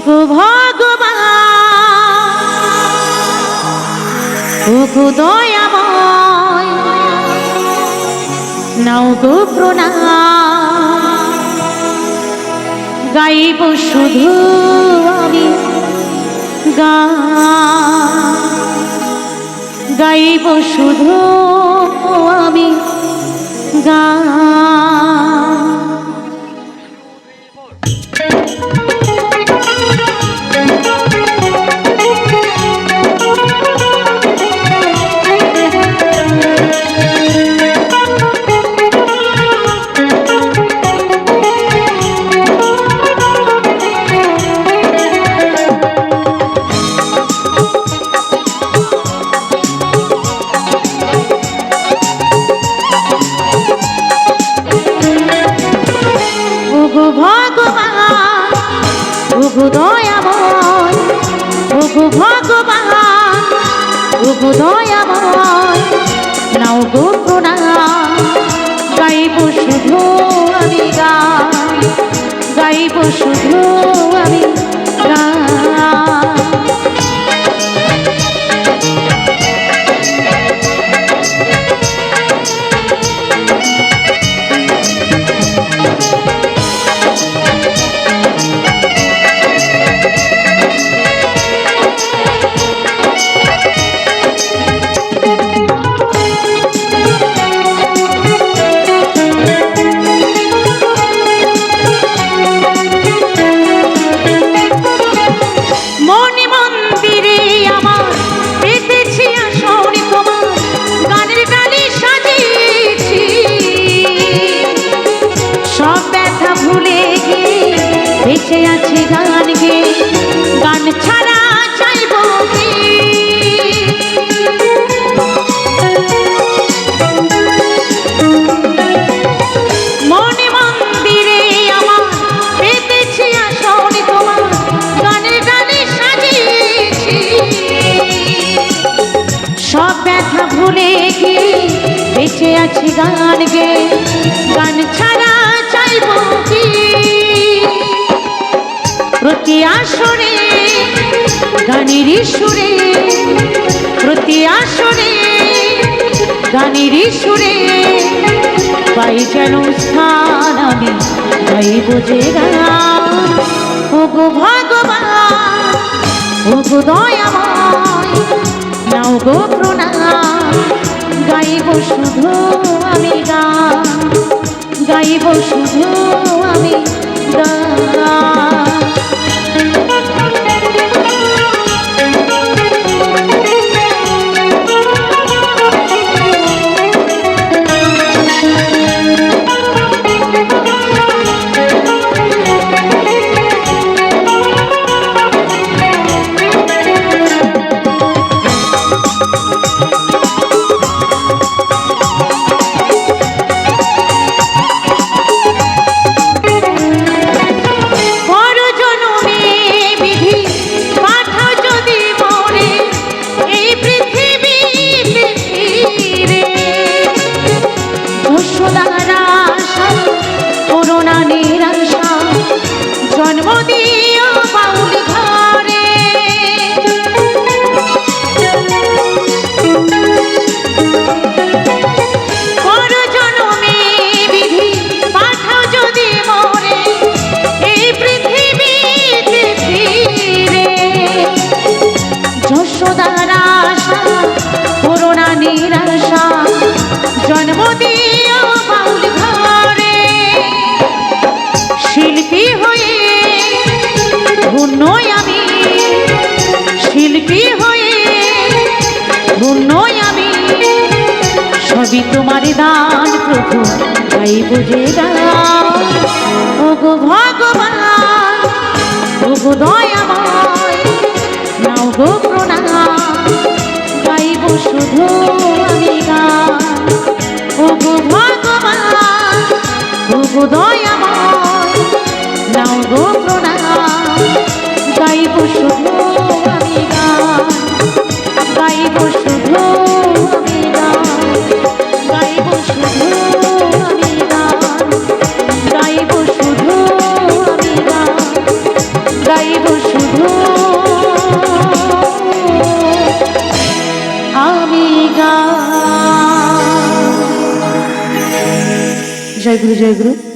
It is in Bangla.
ওগো ভগবান ওগো দয়াময় নাও গো প্রণাম গাইব শুধু আমি গাইব শুধু আমি ওগো দয়াময় ওগো ভগবান ওগো দয়াময় নাও গো প্রণাম গাইব শুধু আমি গাইব শুধু আমি বেঁচে আছি গান গে গান ছাড়া চাইব কি মনে মন্দিরে আমার পেতেছি আসন তোমার গানের গানে সাজিয়েছি সব ব্যথা ভুলে গিয়ে বেঁচে আছি গান গে গান ছাড়া চাইব কি প্রতি আসরে গানের সুরে প্রতি আসরে গানের সুরে পাই যেন স্থান আমি গাইব যে গান ওগো ভগবান ওগো দয়াময় নাও গো প্রণাম গাইব শুধু আমি গাইব শুধু আমি জন্ম দিও বাউল ঘরে পর জন্মে বিধি পাঠাও যদি মরে এই পৃথিবীতে ফিরে যশোদার আশা করোনা নিরাশা জন্ম দিও বাউল ঘরে শিল্পী হয়ে ধন্য আমি শিল্পী হয়ে ধন্য আমি সবই তোমার দান প্রভু গাইব যে গান ওগো ভগবান ওগো দয়াময় নাও গো প্রণাম গাইব শুধু আমি গান ওগো ভগবান ওগো দয়াময় নাও গো প্রণাম গাইব শুধু আমি গাইব শুধু আমি গাইব শুধু আমি গাইব শুধু আমি গাইব শুধু আমি গা। জয় গুরু, জয় গুরু।